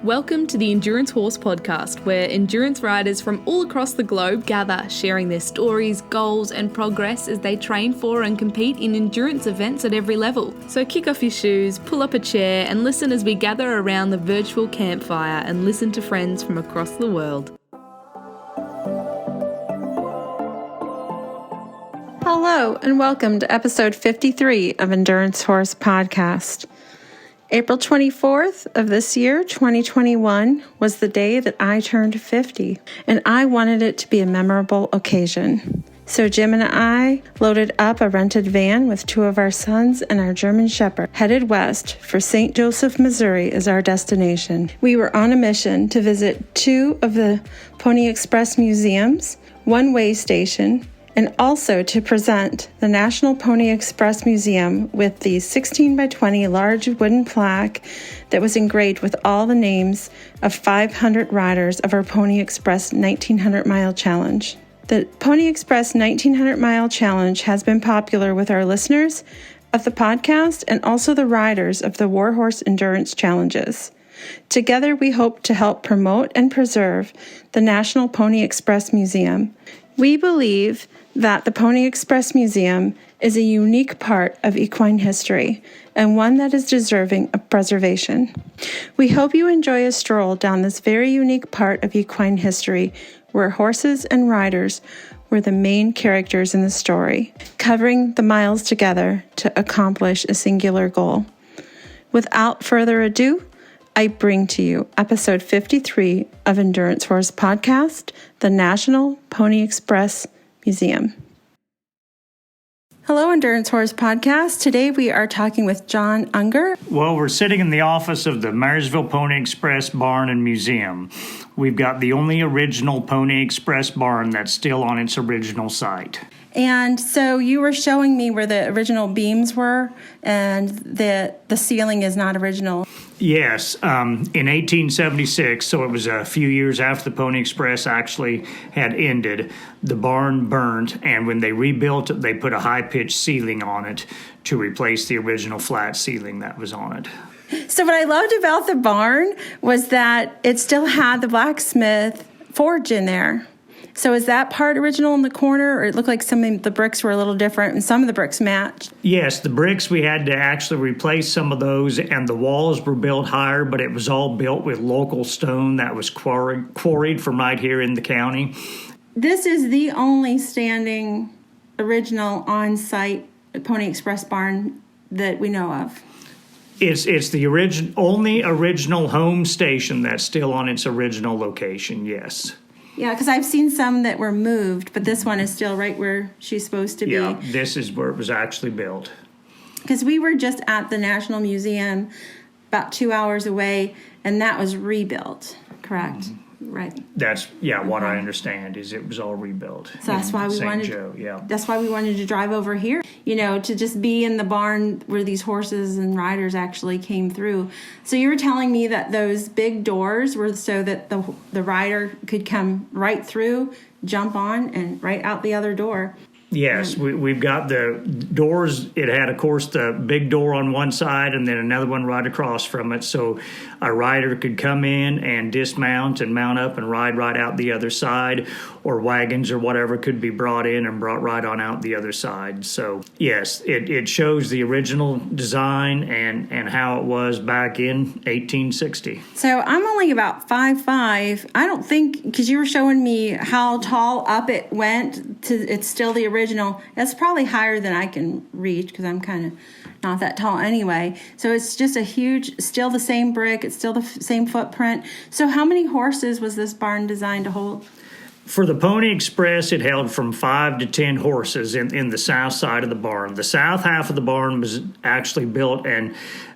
Welcome to the Endurance Horse Podcast, where endurance riders from all across the globe gather, sharing their stories, goals, and progress as they train for and compete in endurance events at every level. So kick off your shoes, pull up a chair, and listen as we gather around the virtual campfire and listen to friends from across the world. Hello, and welcome to episode 53 of Endurance Horse Podcast. April 24th of this year, 2021, was the day that I turned 50, and I wanted it to be a memorable occasion. So Jim and I loaded up a rented van with two of our sons and our German Shepherd, headed west for St. Joseph, Missouri as our destination. We were on a mission to visit two of the Pony Express museums, one way station, and also to present the National Pony Express Museum with the 16 by 20 large wooden plaque that was engraved with all the names of 500 riders of our Pony Express 1900 Mile Challenge. The Pony Express 1900 Mile Challenge has been popular with our listeners of the podcast and also the riders of the WARHORSE Endurance Challenges. Together, we hope to help promote and preserve the National Pony Express Museum. We believe that the Pony Express Museum is a unique part of equine history and one that is deserving of preservation. We hope you enjoy a stroll down this very unique part of equine history where horses and riders were the main characters in the story, covering the miles together to accomplish a singular goal. Without further ado, I bring to you episode 53 of Endurance Horse Podcast, the National Pony Express Museum. Hello, Endurance Horse Podcast. Today we are talking with John Unger. Well, we're sitting in the office of the Marysville Pony Express Barn and Museum. We've got the only original Pony Express barn that's still on its original site. And so you were showing me where the original beams were, and the ceiling is not original. Yes, in 1876, so it was a few years after the Pony Express actually had ended, the barn burned, and when they rebuilt it, they put a high-pitched ceiling on it to replace the original flat ceiling that was on it. So what I loved about the barn was that it still had the blacksmith forge in there. So is that part original in the corner, or it looked like some of the bricks were a little different and some of the bricks matched? Yes, the bricks, we had to actually replace some of those, and the walls were built higher, but it was all built with local stone that was quarried from right here in the county. This is the only standing original on-site Pony Express barn that we know of. It's the only original home station that's still on its original location, yes. Yeah, because I've seen some that were moved, but this one is still right where she's supposed to be. Yeah, this is where it was actually built. Because we were just at the National Museum about 2 hours away, and that was rebuilt, correct? Mm-hmm. Right. That's, what I understand is it was all rebuilt. So that's why we That's why we wanted to drive over here, to just be in the barn where these horses and riders actually came through. So you were telling me that those big doors were so that the rider could come right through, jump on, and right out the other door. Yes, we've got the doors. It had, of course, the big door on one side and then another one right across from it. So a rider could come in and dismount and mount up and ride right out the other side, or wagons or whatever could be brought in and brought right on out the other side. So, yes, it shows the original design and how it was back in 1860. So I'm only about 5'5". I don't think, because you were showing me how tall up it went, it's still the original. That's probably higher than I can reach because I'm kind of not that tall anyway. So it's just still the same brick. It's still the same footprint. So how many horses was this barn designed to hold? For the Pony Express, it held from 5 to 10 horses in the south side of the barn. The south half of the barn was actually built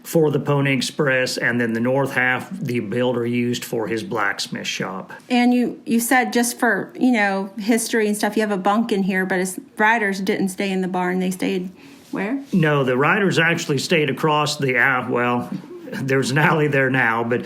for the Pony Express, and then the north half the builder used for his blacksmith shop. And you said just for, history and stuff, you have a bunk in here, but his riders didn't stay in the barn. They stayed where? No, the riders actually stayed across the there's an alley there now, but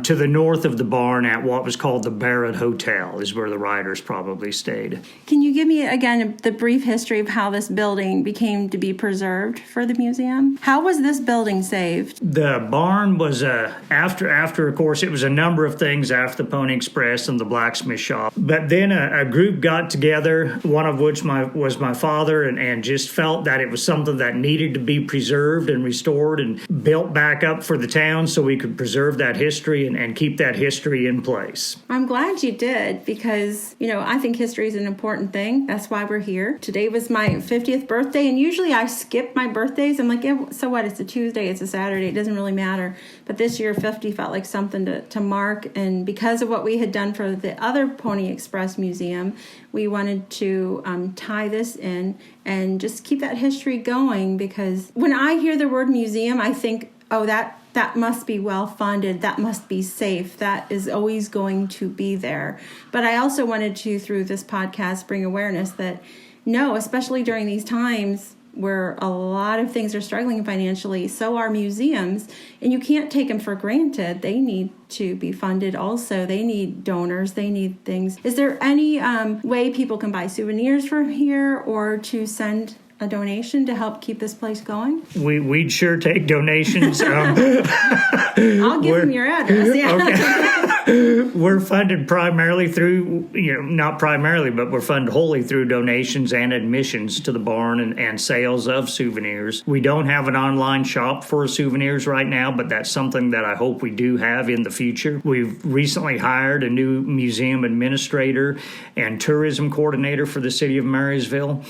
to the north of the barn at what was called the Barrett Hotel is where the riders probably stayed. Can you give me, again, the brief history of how this building became to be preserved for the museum? How was this building saved? The barn was after, of course, it was a number of things after the Pony Express and the blacksmith shop. But then a group got together, one of which was my father, and just felt that it was something that needed to be preserved and restored and built back up for the town so we could preserve that history and keep that history in place. I'm glad you did, because, I think history is an important thing. That's why we're here. Today was my 50th birthday, and usually I skip my birthdays. I'm like, yeah, so what? It's a Tuesday, it's a Saturday, it doesn't really matter. But this year, 50 felt like something to mark, and because of what we had done for the other Pony Express Museum, we wanted to tie this in and just keep that history going, because when I hear the word museum, I think, oh, that must be well-funded, that must be safe, that is always going to be there. But I also wanted to, through this podcast, bring awareness that, no, especially during these times where a lot of things are struggling financially, so are museums, and you can't take them for granted. They need to be funded also. They need donors, they need things. Is there any way people can buy souvenirs from here or to send a donation to help keep this place going? We'd sure take donations. I'll give them your address. Yeah. Okay. We're funded primarily through, not primarily, but we're funded wholly through donations and admissions to the barn and sales of souvenirs. We don't have an online shop for souvenirs right now, but that's something that I hope we do have in the future. We've recently hired a new museum administrator and tourism coordinator for the city of Marysville.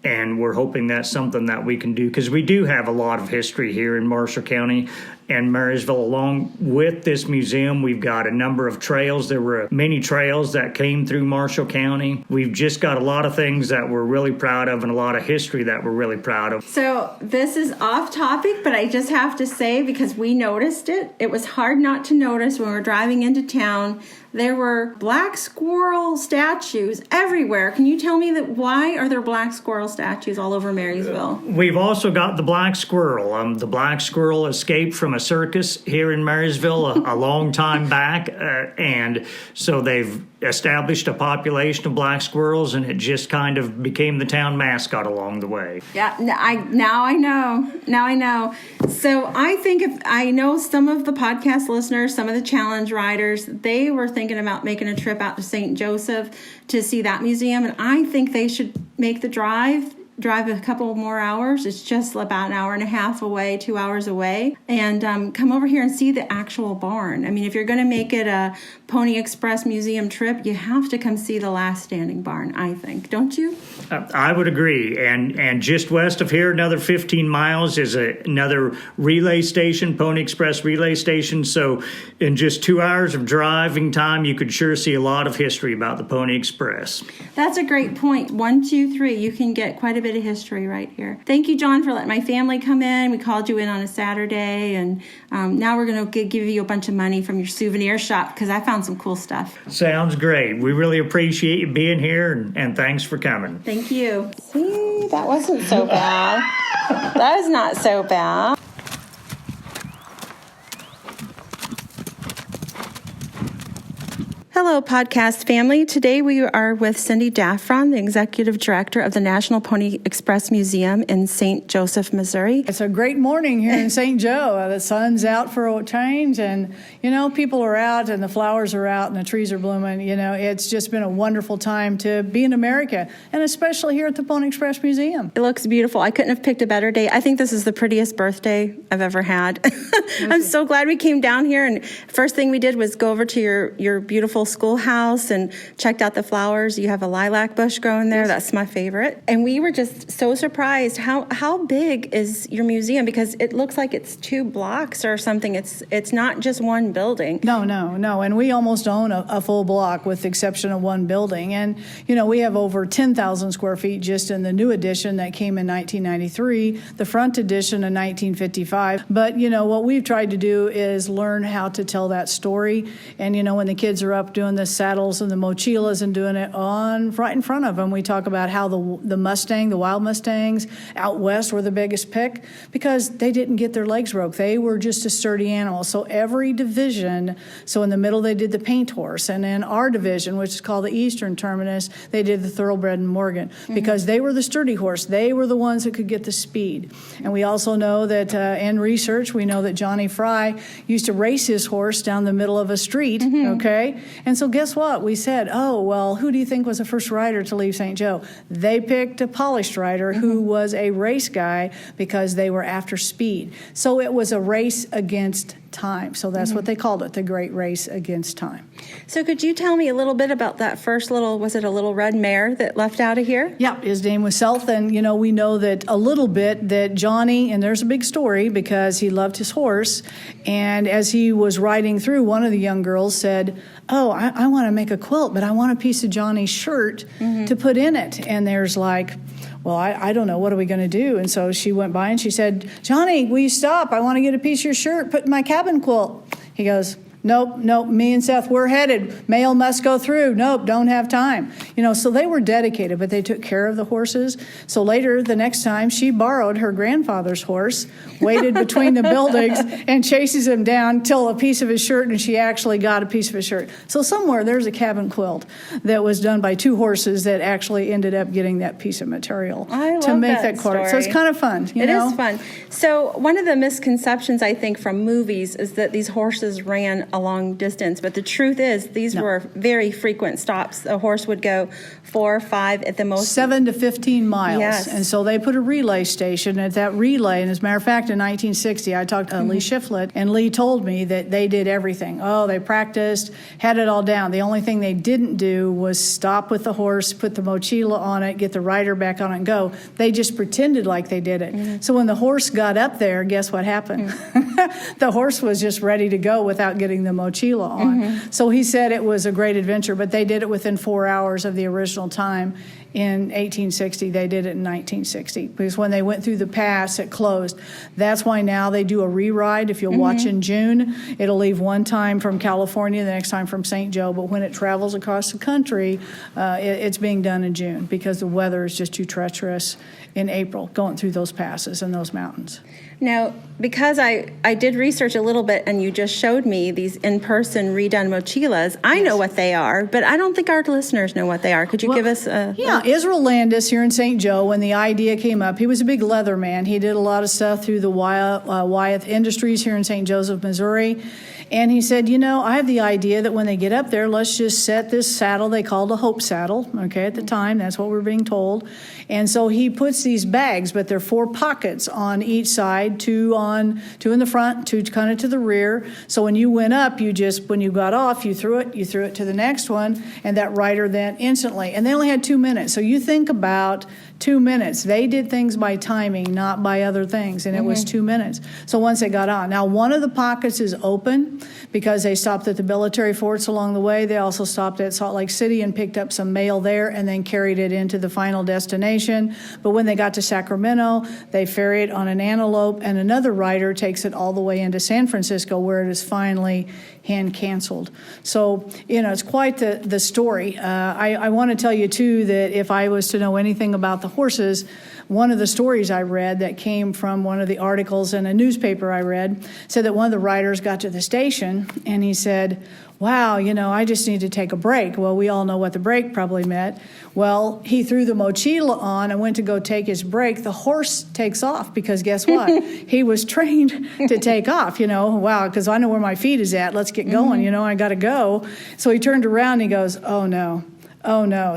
And we're hoping that's something that we can do, because we do have a lot of history here in Marshall County and Marysville. Along with this museum, we've got a number of trails. There were many trails that came through Marshall County. We've just got a lot of things that we're really proud of and a lot of history that we're really proud of. So this is off topic, but I just have to say, because we noticed it, it was hard not to notice when we were driving into town. There were black squirrel statues everywhere. Can you tell me why are there black squirrel statues all over Marysville? We've also got the black squirrel. The black squirrel escaped from a circus here in Marysville a long time back, and so they've established a population of black squirrels, and it just kind of became the town mascot along the way. Yeah, now I know. So I think if I know some of the podcast listeners, some of the challenge riders, they were thinking about making a trip out to St. Joseph to see that museum, and I think they should make the drive a couple more hours. It's just about an hour and a half away, 2 hours away, and come over here and see the actual barn. I mean, if you're going to make it a Pony Express Museum trip, you have to come see the last standing barn, I think. Don't you? I would agree. And just west of here, another 15 miles is another relay station, Pony Express relay station. So in just 2 hours of driving time, you could sure see a lot of history about the Pony Express. That's a great point. 1, 2, 3. You can get quite a bit of history right here. Thank you, John, for letting my family come in. We called you in on a Saturday, and now we're going to give you a bunch of money from your souvenir shop, because I found some cool stuff. Sounds great. We really appreciate you being here, and thanks for coming. Thank you. See, that wasn't so bad. That is not so bad. Hello, podcast family. Today we are with Cindy Daffron, the Executive Director of the National Pony Express Museum in St. Joseph, Missouri. It's a great morning here in St. Joe. The sun's out for a change, and, people are out, and the flowers are out, and the trees are blooming. It's just been a wonderful time to be in America, and especially here at the Pony Express Museum. It looks beautiful. I couldn't have picked a better day. I think this is the prettiest birthday I've ever had. I'm so glad we came down here, and first thing we did was go over to your beautiful schoolhouse and checked out the flowers. You have a lilac bush growing there. That's my favorite. And we were just so surprised. How big is your museum? Because it looks like it's 2 blocks or something. It's not just one building. No. And we almost own a full block with the exception of one building. And, we have over 10,000 square feet just in the new edition that came in 1993, the front edition in 1955. But, what we've tried to do is learn how to tell that story. And, when the kids are up doing the saddles and the mochilas and doing it right in front of them. We talk about how the Mustang, the wild Mustangs out west were the biggest pick because they didn't get their legs broke. They were just a sturdy animal. So every division, so in the middle they did the paint horse, and in our division, which is called the Eastern Terminus, they did the thoroughbred and Morgan because they were the sturdy horse. They were the ones that could get the speed. And we also know that in research, we know that Johnny Fry used to race his horse down the middle of a street, okay? And so guess what? We said, oh, well, who do you think was the first rider to leave St. Joe? They picked a polished rider who was a race guy because they were after speed. So it was a race against time. So that's what they called it, the Great Race Against Time. So could you tell me a little bit about that first was it a little red mare that left out of here? Yeah, his name was Selth, and we know that a little bit that Johnny, and there's a big story because he loved his horse, and as he was riding through, one of the young girls said, oh, I want to make a quilt, but I want a piece of Johnny's shirt to put in it. And there's like, well, I don't know, what are we going to do? And so she went by and she said, Johnny, will you stop? I want to get a piece of your shirt, put in my cabin quilt. He goes, Nope, me and Seth, we're headed. Mail must go through. Nope, don't have time. So they were dedicated, but they took care of the horses. So later, the next time, she borrowed her grandfather's horse, waited between the buildings, and chases him down till a piece of his shirt, and she actually got a piece of his shirt. So somewhere there's a cabin quilt that was done by two horses that actually ended up getting that piece of material to make that quilt. So it's kind of fun. It is fun. So one of the misconceptions, I think, from movies is that these horses ran a long distance, but the truth is these were very frequent stops. A horse would go 4 or 5 at the most, 7 to 15 miles. Yes. And so they put a relay station at that relay. And as a matter of fact, in 1960, I talked to Lee Shiflett, and Lee told me that they did everything. Oh, they practiced, had it all down. The only thing they didn't do was stop with the horse, put the mochila on it, get the rider back on it, and go. They just pretended like they did it. So when the horse got up there, guess what happened? The horse was just ready to go without getting the mochila on. So he said it was a great adventure, but they did it within 4 hours of the original time. In 1860, they did it in 1960 because when they went through the pass, it closed. That's why now they do a re-ride. If you'll watch in June, it'll leave one time from California, the next time from St. Joe. But when it travels across the country, it's being done in June because the weather is just too treacherous in April going through those passes and those mountains. Now, because I did research a little bit and you just showed me these in-person redone mochilas, I know what they are, but I don't think our listeners know what they are. Could you give us a... Yeah, Israel Landis here in St. Joe, when the idea came up, he was a big leather man. He did a lot of stuff through the Wyeth Industries here in St. Joseph, Missouri. And he said, I have the idea that when they get up there, let's just set this saddle they called a Hope saddle, okay, at the time. That's what we're being told. And so he puts these bags, but they're 4 pockets on each side, 2 in the front, 2 kind of to the rear. So when you went up, when you got off, you threw it to the next one, and that rider then instantly. And they only had 2 minutes. So you think about 2 minutes. They did things by timing, not by other things, and it was 2 minutes. So once they got on. Now, one of the pockets is open because they stopped at the military forts along the way. They also stopped at Salt Lake City and picked up some mail there and then carried it into the final destination. But when they got to Sacramento, they ferry it on an antelope, and another rider takes it all the way into San Francisco where it is finally hand canceled. So, it's quite the story. I want to tell you, too, that if I was to know anything about the horses, one of the stories I read that came from one of the articles in a newspaper I read said that one of the riders got to the station and he said, wow, I just need to take a break. Well, we all know what the break probably meant. Well, he threw the mochila on and went to go take his break. The horse takes off because guess what? He was trained to take off, wow, because I know where my feet is at. Let's get going, I got to go. So he turned around and he goes, oh, no.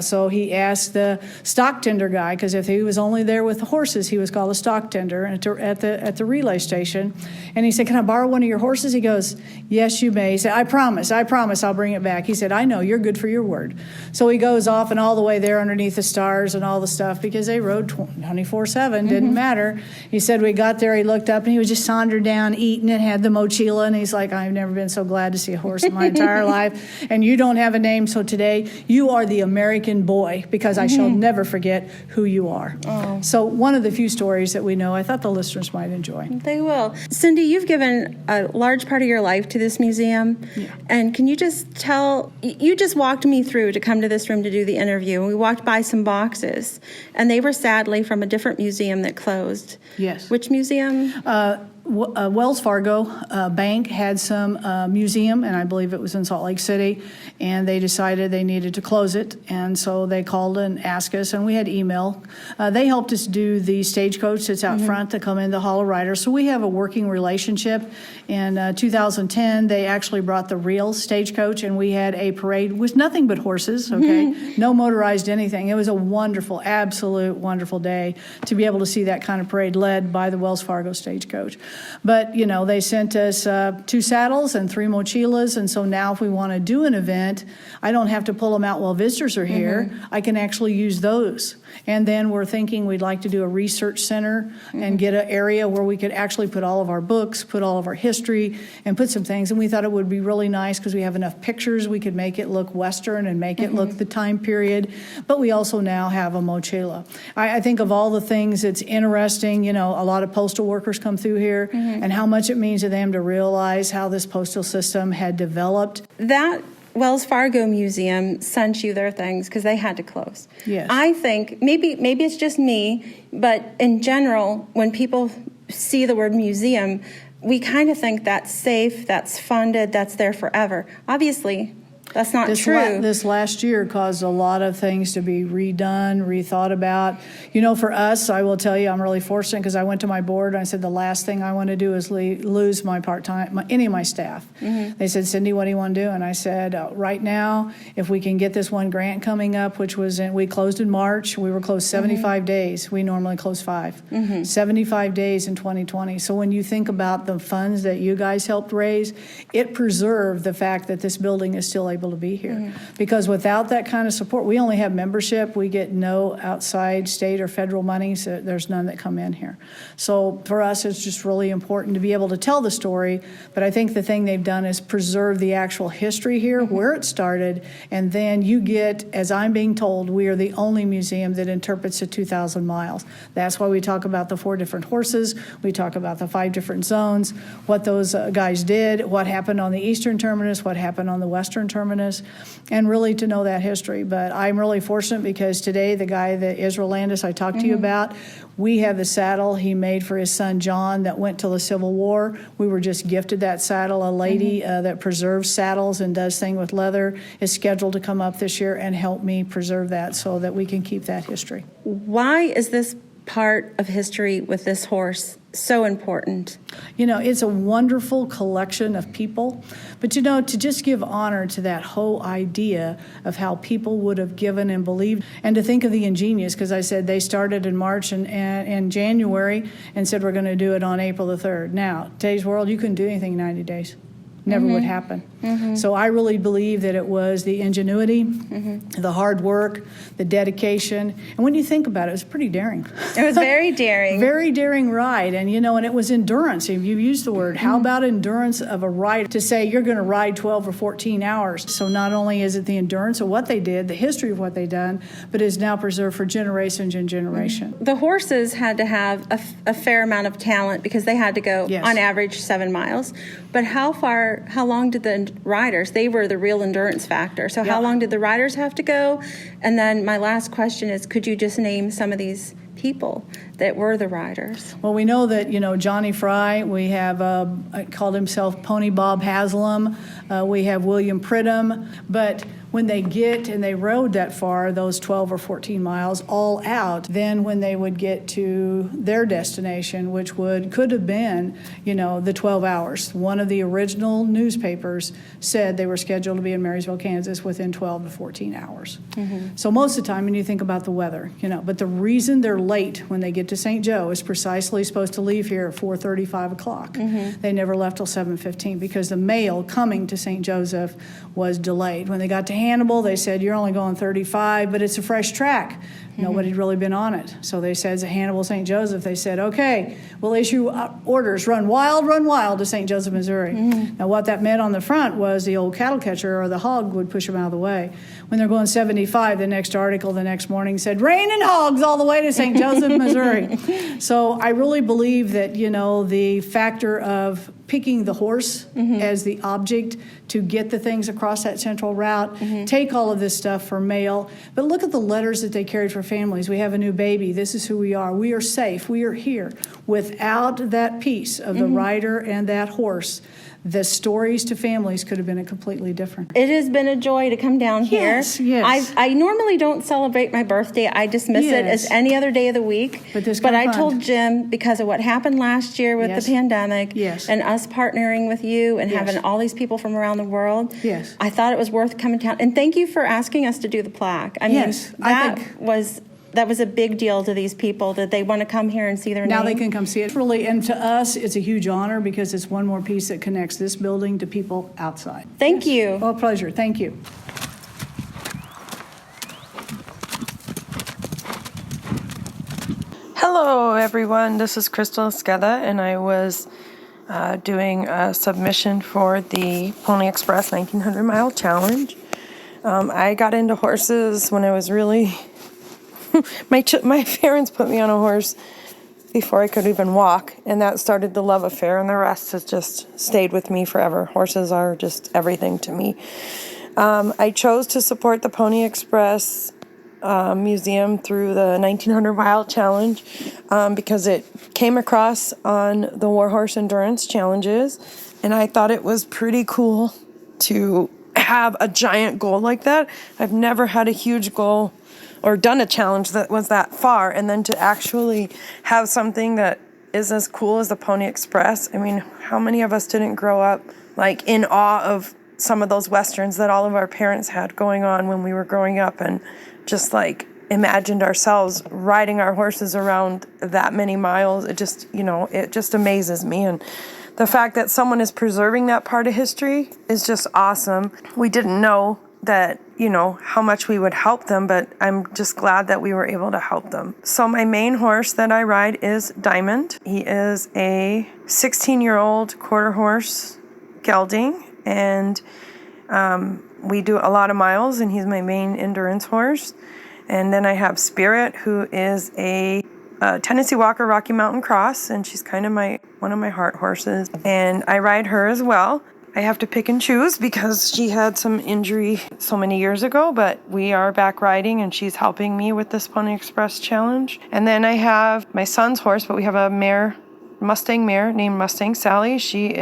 So he asked the stock tender guy, because if he was only there with the horses, he was called a stock tender at the relay station. And he said, can I borrow one of your horses? He goes, yes, you may. He said, I promise I'll bring it back. He said, I know, you're good for your word. So he goes off and all the way there underneath the stars and all the stuff because they rode 24/7, didn't matter. He said we got there, he looked up and he was just sauntered down eating and had the mochila. And he's like, I've never been so glad to see a horse in my entire life. And you don't have a name, so today you are the the American boy, because I shall never forget who you are. Oh. So one of the few stories that we know, I thought the listeners might enjoy. They will. Cindy, you've given a large part of your life to this museum. Yeah. And can you just tell, you just walked me through to come to this room to do the interview. And we walked by some boxes, and they were sadly from a different museum that closed. Yes. Which museum? Wells Fargo Bank had some museum, and I believe it was in Salt Lake City, and they decided they needed to close it, and so they called and asked us, and we had email. They helped us do the stagecoach that's out front to come in the Hall of Riders, so we have a working relationship. In 2010, they actually brought the real stagecoach, and we had a parade with nothing but horses, okay? No motorized anything. It was a wonderful, absolute wonderful day to be able to see that kind of parade led by the Wells Fargo stagecoach. But, you know, they sent us 2 saddles and 3 mochilas, and so now if we want to do an event, I don't have to pull them out while visitors are here. I can actually use those. And then we're thinking we'd like to do a research center and get an area where we could actually put all of our books, put all of our history, and put some things. And we thought it would be really nice because we have enough pictures. We could make it look Western and make it look the time period. But we also now have a mochila. I think of all the things that's interesting, you know, a lot of postal workers come through here and how much it means to them to realize how this postal system had developed. That Wells Fargo Museum sent you their things because they had to close. Yes. I think maybe it's just me, but in general, when people see the word museum, we kind of think that's safe, that's funded, that's there forever. Obviously, that's not true. This last year caused a lot of things to be redone, rethought about. You know, for us, I will tell you, I'm really fortunate because I went to my board and I said the last thing I want to do is lose my part-time, any of my staff. They said, Cindy, what do you want to do? And I said, right now, if we can get this one grant coming up, which was we closed in March. We were closed 75 days. We normally close 5. 75 days in 2020. So when you think about the funds that you guys helped raise, it preserved the fact that this building is still able to be here. Because without that kind of support, we only have membership. We get no outside state or federal money, so there's none that come in here. So for us, it's just really important to be able to tell the story. But I think the thing they've done is preserve the actual history here, where it started, and then you get, as I'm being told, we are the only museum that interprets the 2,000 miles. That's why we talk about the 4 different horses. We talk about the 5 different zones, what those guys did, what happened on the eastern terminus, what happened on the western terminus, and really to know that history. But I'm really fortunate because today the guy that Israel Landis I talked to you about, we have the saddle he made for his son John that went to the Civil War. We were just gifted that saddle. A lady that preserves saddles and does things with leather is scheduled to come up this year and help me preserve that so that we can keep that history. Why is this part of history with this horse so important? You know, it's a wonderful collection of people, but you know, to just give honor to that whole idea of how people would have given and believed, and to think of the ingenious, because I said they started in March and January and said we're going to do it on April the 3rd. Now, today's world, you couldn't do anything in 90 days. Never would happen. So I really believe that it was the ingenuity, the hard work, the dedication. And when you think about it, it was pretty daring. It was very daring. Very daring ride. And, you know, and it was endurance. If you used the word, how about endurance of a ride to say you're going to ride 12 or 14 hours? So not only is it the endurance of what they did, the history of what they done, but is now preserved for generations and generation. The horses had to have a fair amount of talent because they had to go, on average, 7 miles. But how long did the riders, they were the real endurance factor. So how long did the riders have to go? And then my last question is, could you just name some of these people that were the riders? Well, we know that, you know, Johnny Fry, we have called himself Pony Bob Haslam. We have William Pridham. But when they get and they rode that far, those 12 or 14 miles all out, then when they would get to their destination, which could have been, you know, the 12 hours. One of the original newspapers said they were scheduled to be in Marysville, Kansas within 12 to 14 hours. So most of the time when you think about the weather, you know, but the reason they're late when they get to St. Joe is precisely supposed to leave here at 4:30, 5 o'clock. They never left till 7:15 because the mail coming to St. Joseph was delayed. When they got to Hannibal, they said, you're only going 35, but it's a fresh track. Nobody'd really been on it. So they said to Hannibal St. Joseph, they said, okay, we'll issue orders, run wild to St. Joseph, Missouri. Now what that meant on the front was the old cattle catcher or the hog would push them out of the way. When they're going 75, the next article the next morning said, rain and hogs all the way to St. Joseph, Missouri. So I really believe that, the factor of picking the horse as the object to get the things across that central route, take all of this stuff for mail. But look at the letters that they carried for families. We have a new baby. This is who we are. We are safe. We are here. Without that piece of the rider and that horse, the stories to families could have been completely different. It has been a joy to come down here. Yes. I normally don't celebrate my birthday. I dismiss it as any other day of the week. But I told Jim, because of what happened last year with the pandemic and us partnering with you and having all these people from around the world, I thought it was worth coming down. And thank you for asking us to do the plaque. I mean, that was a big deal to these people that they want to come here and see their name. Now they can come see it. Really, and to us, it's a huge honor because it's one more piece that connects this building to people outside. Thank you. Well, pleasure. Thank you. Hello, everyone. This is Crystal Esqueda, and I was doing a submission for the Pony Express 1900 Mile Challenge. I got into horses when I was really... my parents put me on a horse before I could even walk, and that started the love affair, and the rest has just stayed with me forever. Horses are just everything to me. I chose to support the Pony Express Museum through the 1900 Mile Challenge because it came across on the WARHORSE Endurance Challenges, and I thought it was pretty cool to have a giant goal like that. I've never had a huge goal or done a challenge that was that far, and then to actually have something that is as cool as the Pony Express. I mean, how many of us didn't grow up like in awe of some of those Westerns that all of our parents had going on when we were growing up, and just like imagined ourselves riding our horses around that many miles? It just, it just amazes me. And the fact that someone is preserving that part of history is just awesome. We didn't know that, how much we would help them, but I'm just glad that we were able to help them. So my main horse that I ride is Diamond. He is a 16-year-old quarter horse gelding, and we do a lot of miles, and he's my main endurance horse. And then I have Spirit, who is a Tennessee Walker Rocky Mountain Cross, and she's kind of one of my heart horses, and I ride her as well. I have to pick and choose because she had some injury so many years ago, but we are back riding, and she's helping me with this Pony Express challenge. And then I have my son's horse, but we have a Mustang mare named Mustang Sally. She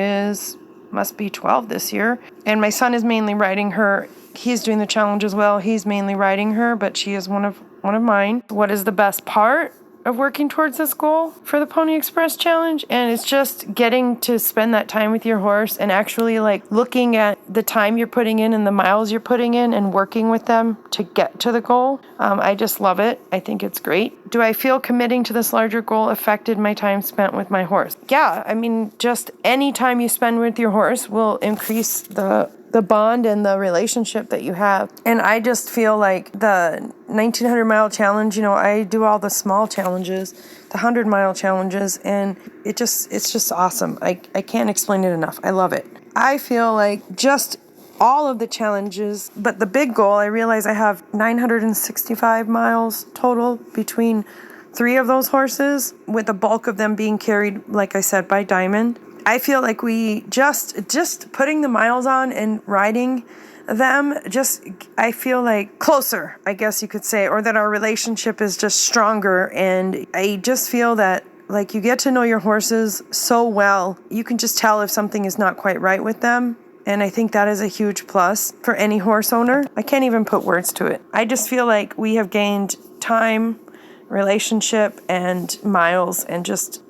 must be 12 this year, and my son is mainly riding her. He's doing the challenge as well. He's mainly riding her, but she is one of mine. What is the best part of working towards this goal for the Pony Express Challenge? And it's just getting to spend that time with your horse and actually like looking at the time you're putting in and the miles you're putting in and working with them to get to the goal. I just love it. I think it's great. Do I feel committing to this larger goal affected my time spent with my horse? Yeah, I mean, just any time you spend with your horse will increase the bond and the relationship that you have. And I just feel like the 1900 mile challenge, I do all the small challenges, the 100 mile challenges, and it's just awesome. I can't explain it enough. I love it. I feel like just all of the challenges, but the big goal, I realize I have 965 miles total between 3 of those horses, with the bulk of them being carried, like I said, by Diamond. I feel like we just putting the miles on and riding them, I feel like closer, I guess you could say, or that our relationship is just stronger. And I just feel that like you get to know your horses so well, you can just tell if something is not quite right with them. And I think that is a huge plus for any horse owner. I can't even put words to it. I just feel like we have gained time, relationship, and miles, and just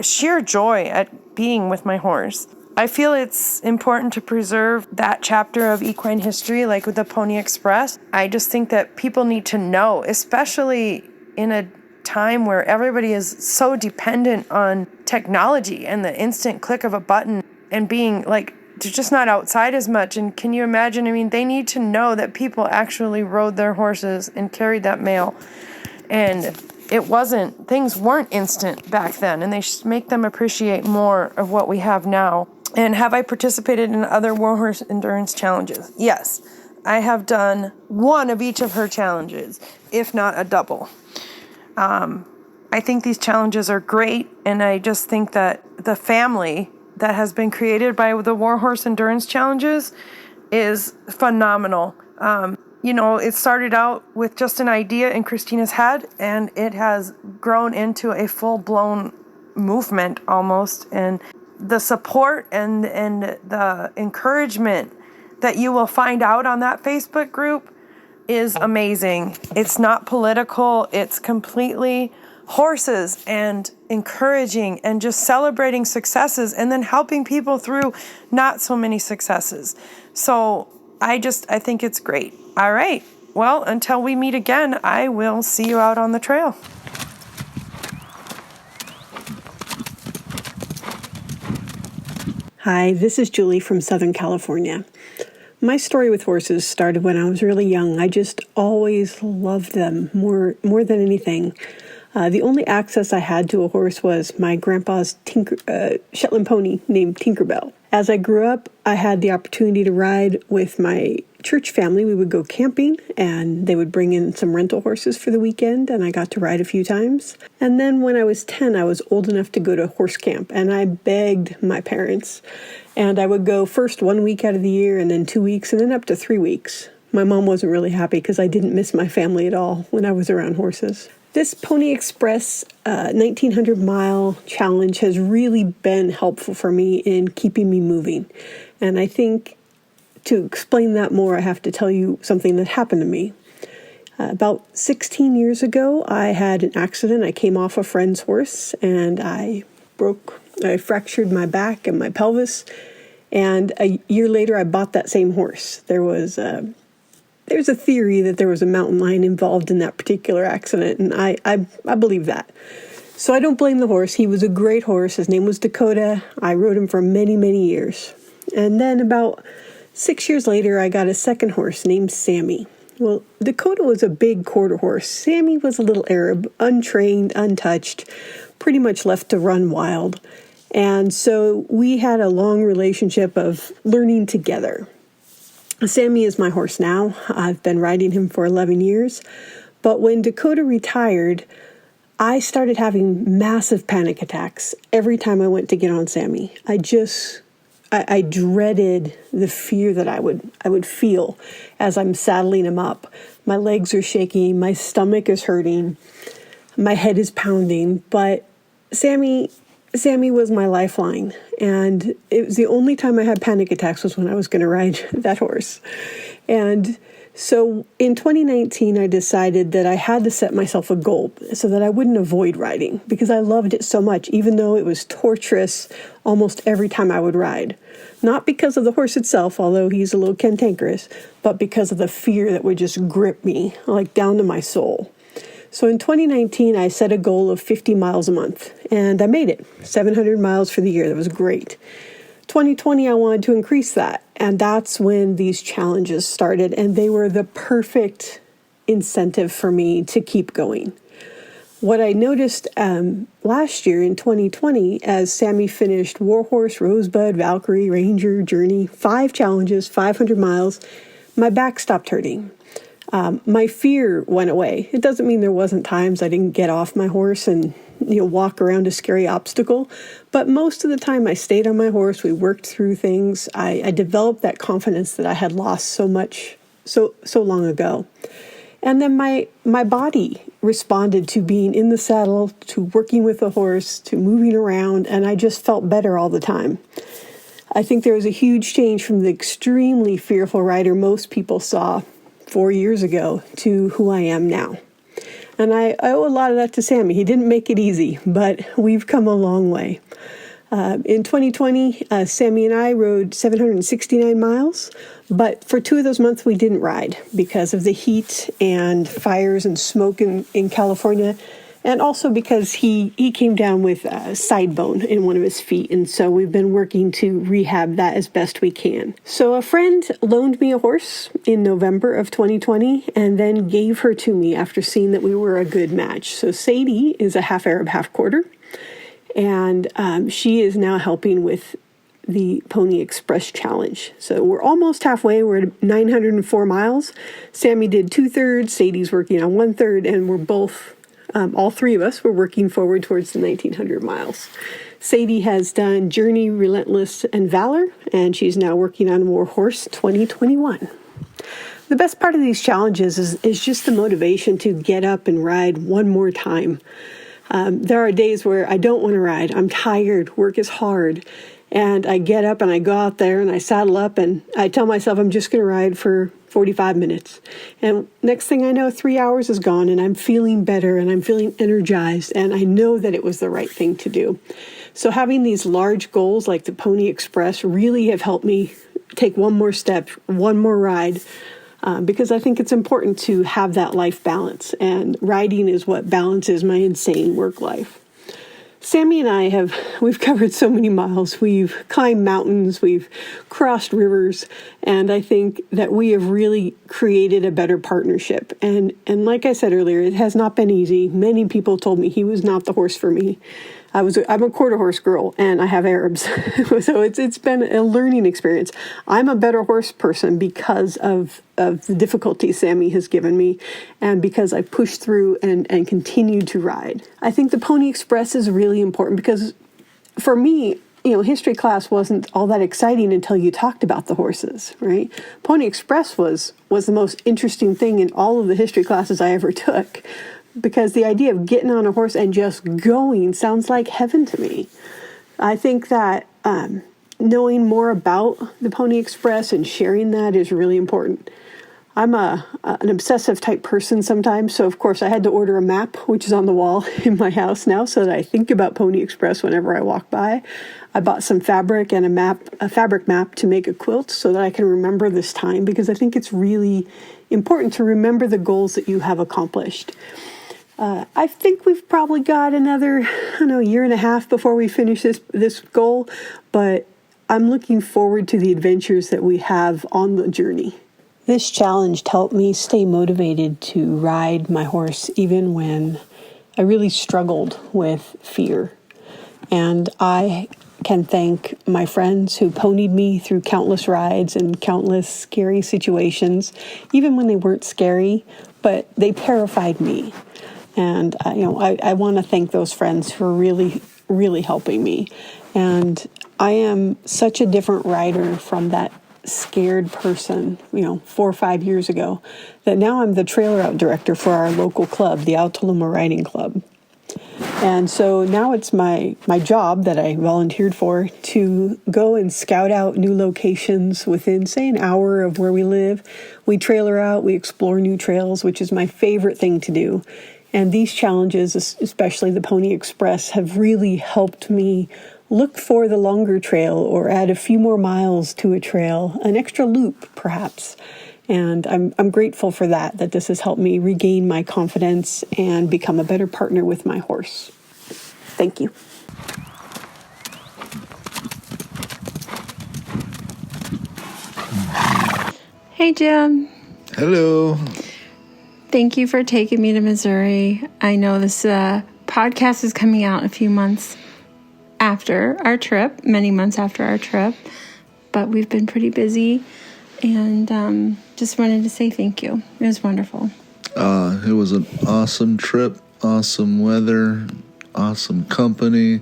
sheer joy at being with my horse. I feel it's important to preserve that chapter of equine history, like with the Pony Express. I just think that people need to know, especially in a time where everybody is so dependent on technology and the instant click of a button, and being like, they're just not outside as much. And can you imagine? I mean, they need to know that people actually rode their horses and carried that mail. And things weren't instant back then, and they should make them appreciate more of what we have now. And have I participated in other Warhorse endurance challenges? Yes. I have done one of each of her challenges, if not a double. I think these challenges are great, and I just think that the family that has been created by the Warhorse endurance challenges is phenomenal. It started out with just an idea in Christina's head, and it has grown into a full-blown movement almost. And the support and the encouragement that you will find out on that Facebook group is amazing. It's not political. It's completely horses and encouraging and just celebrating successes and then helping people through not so many successes. So I think it's great. All right. Well, until we meet again, I will see you out on the trail. Hi, this is Julie from Southern California. My story with horses started when I was really young. I just always loved them more than anything. The only access I had to a horse was my grandpa's Shetland pony named Tinkerbell. As I grew up, I had the opportunity to ride with my church family. We would go camping, and they would bring in some rental horses for the weekend, and I got to ride a few times. And then when I was 10, I was old enough to go to horse camp, and I begged my parents. And I would go first 1 week out of the year, and then 2 weeks, and then up to 3 weeks. My mom wasn't really happy because I didn't miss my family at all when I was around horses. This Pony Express 1900-mile challenge has really been helpful for me in keeping me moving. And I think to explain that more, I have to tell you something that happened to me. About 16 years ago, I had an accident. I came off a friend's horse, and I fractured my back and my pelvis. And a year later, I bought that same horse. There's a theory that there was a mountain lion involved in that particular accident, and I believe that. So I don't blame the horse. He was a great horse. His name was Dakota. I rode him for many, many years. And then about 6 years later, I got a second horse named Sammy. Well, Dakota was a big quarter horse. Sammy was a little Arab, untrained, untouched, pretty much left to run wild. And so we had a long relationship of learning together. Sammy is my horse now. I've been riding him for 11 years. But when Dakota retired, I started having massive panic attacks every time I went to get on Sammy. I dreaded the fear that I would feel as I'm saddling him up. My legs are shaking, my stomach is hurting, my head is pounding. But Sammy was my lifeline, and it was the only time I had panic attacks was when I was going to ride that horse. And so in 2019, I decided that I had to set myself a goal so that I wouldn't avoid riding, because I loved it so much, even though it was torturous almost every time I would ride. Not because of the horse itself, although he's a little cantankerous, but because of the fear that would just grip me, like down to my soul. So in 2019, I set a goal of 50 miles a month, and I made it. 700 miles for the year. That was great. 2020, I wanted to increase that, and that's when these challenges started, and they were the perfect incentive for me to keep going. What I noticed last year in 2020, as Sammy finished Warhorse, Rosebud, Valkyrie, Ranger, Journey, 5 challenges, 500 miles, my back stopped hurting. My fear went away. It doesn't mean there wasn't times I didn't get off my horse and walk around a scary obstacle, but most of the time I stayed on my horse. We worked through things. I developed that confidence that I had lost so long ago. And then my body responded to being in the saddle, to working with the horse, to moving around, and I just felt better all the time. I think there was a huge change from the extremely fearful rider most people saw 4 years ago to who I am now. And I owe a lot of that to Sammy. He didn't make it easy, but we've come a long way. In 2020, Sammy and I rode 769 miles, but for 2 of those months we didn't ride because of the heat and fires and smoke in California. And also because he came down with a side bone in one of his feet. And so we've been working to rehab that as best we can. So a friend loaned me a horse in November of 2020 and then gave her to me after seeing that we were a good match. So Sadie is a half Arab, half quarter. And she is now helping with the Pony Express Challenge. So we're almost halfway. We're at 904 miles. Sammy did 2/3. Sadie's working on 1/3. And we're both... all three of us were working forward towards the 1900 miles. Sadie has done Journey, Relentless, and Valor, and she's now working on WARHORSE 2021. The best part of these challenges is just the motivation to get up and ride one more time. There are days where I don't want to ride. I'm tired. Work is hard. And I get up and I go out there and I saddle up and I tell myself I'm just going to ride for 45 minutes. And next thing I know, 3 hours is gone and I'm feeling better and I'm feeling energized and I know that it was the right thing to do. So having these large goals like the Pony Express really have helped me take one more step, one more ride, because I think it's important to have that life balance. And riding is what balances my insane work life. Sammy and I we've covered so many miles. We've climbed mountains, we've crossed rivers, and I think that we have really created a better partnership. And like I said earlier, it has not been easy. Many people told me he was not the horse for me. I'm a quarter horse girl and I have Arabs. So it's been a learning experience. I'm a better horse person because of the difficulties Sammy has given me and because I pushed through and continue to ride. I think the Pony Express is really important because for me, history class wasn't all that exciting until you talked about the horses, right? Pony Express was the most interesting thing in all of the history classes I ever took. Because the idea of getting on a horse and just going sounds like heaven to me. I think that knowing more about the Pony Express and sharing that is really important. I'm an obsessive type person sometimes, so of course I had to order a map, which is on the wall in my house now, so that I think about Pony Express whenever I walk by. I bought some fabric and a fabric map to make a quilt so that I can remember this time, because I think it's really important to remember the goals that you have accomplished. I think we've probably got another, year and a half before we finish this goal, but I'm looking forward to the adventures that we have on the journey. This challenge helped me stay motivated to ride my horse even when I really struggled with fear. And I can thank my friends who ponied me through countless rides and countless scary situations, even when they weren't scary, but they terrified me. And, I want to thank those friends who are really, really helping me. And I am such a different rider from that scared person, 4 or 5 years ago, that now I'm the trail route director for our local club, the Altaluma Riding Club. And so now it's my job that I volunteered for to go and scout out new locations within, say, an hour of where we live. We trailer out, we explore new trails, which is my favorite thing to do. And these challenges, especially the Pony Express, have really helped me look for the longer trail or add a few more miles to a trail, an extra loop perhaps. And I'm grateful for that this has helped me regain my confidence and become a better partner with my horse. Thank you. Hey, Jim. Hello. Thank you for taking me to Missouri. I know this podcast is coming out a few months after our trip, many months after our trip, but we've been pretty busy and just wanted to say thank you. It was wonderful. It was an awesome trip, awesome weather, awesome company,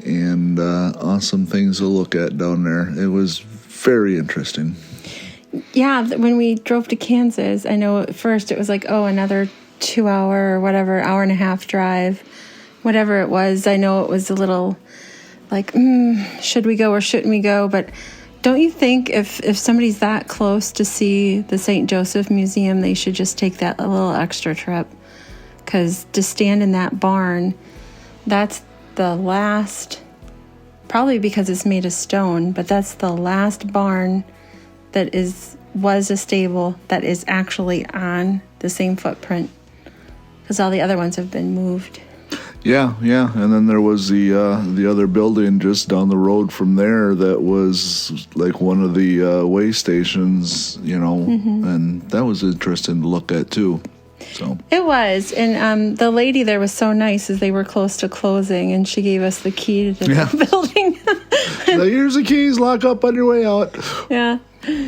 and awesome things to look at down there. It was very interesting. Yeah, when we drove to Kansas, I know at first it was like, another 2 hour or whatever, hour and a half drive, whatever it was. I know it was a little like, should we go or shouldn't we go? But don't you think if somebody's that close to see the St. Joseph Museum, they should just take that a little extra trip? Because to stand in that barn, that's the last, probably because it's made of stone, but that's the last barn that was a stable that is actually on the same footprint, because all the other ones have been moved. Yeah, and then there was the other building just down the road from there that was like one of the way stations, and that was interesting to look at too. So It was, and the lady there was so nice as they were close to closing, and she gave us the key to the building. now, here's the keys, lock up on your way out. Yeah.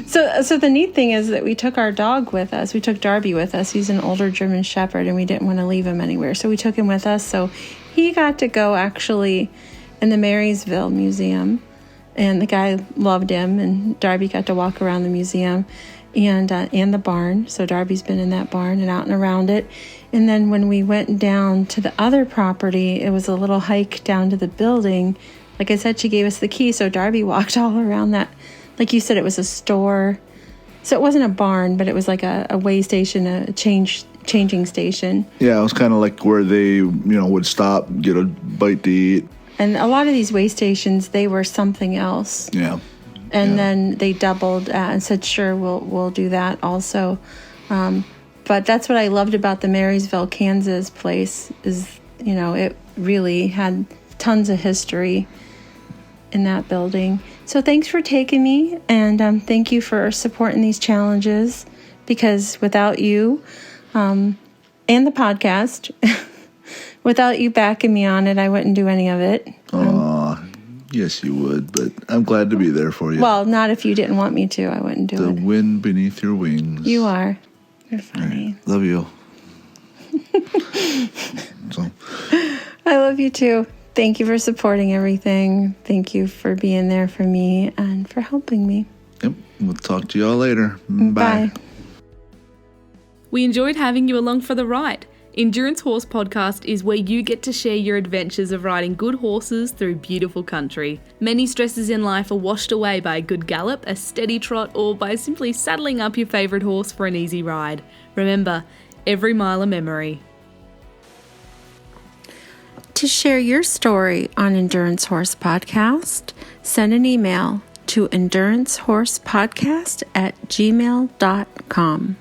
So the neat thing is that we took our dog with us. We took Darby with us. He's an older German Shepherd, and we didn't want to leave him anywhere. So we took him with us. So he got to go actually in the Marysville Museum, and the guy loved him, and Darby got to walk around the museum and the barn. So Darby's been in that barn and out and around it. And then when we went down to the other property, it was a little hike down to the building. Like I said, she gave us the key, so Darby walked all around that. Like you said, it was a store. So it wasn't a barn, but it was like a way station, a changing station. Yeah, it was kind of like where they, would stop, get a bite to eat. And a lot of these way stations, they were something else. Yeah. And then they doubled and said, sure, we'll do that also. But that's what I loved about the Marysville, Kansas place is, it really had tons of history in that building. So thanks for taking me, and thank you for supporting these challenges, because without you and the podcast, without you backing me on it, I wouldn't do any of it. Yes, you would, but I'm glad to be there for you. Well, not if you didn't want me to. I wouldn't do it. The wind beneath your wings. You are. You're funny. Right. Love you. I love you too. Thank you for supporting everything. Thank you for being there for me and for helping me. Yep. We'll talk to you all later. Bye. We enjoyed having you along for the ride. Endurance Horse Podcast is where you get to share your adventures of riding good horses through beautiful country. Many stresses in life are washed away by a good gallop, a steady trot, or by simply saddling up your favourite horse for an easy ride. Remember, every mile a memory. To share your story on Endurance Horse Podcast, send an email to endurancehorsepodcast@gmail.com.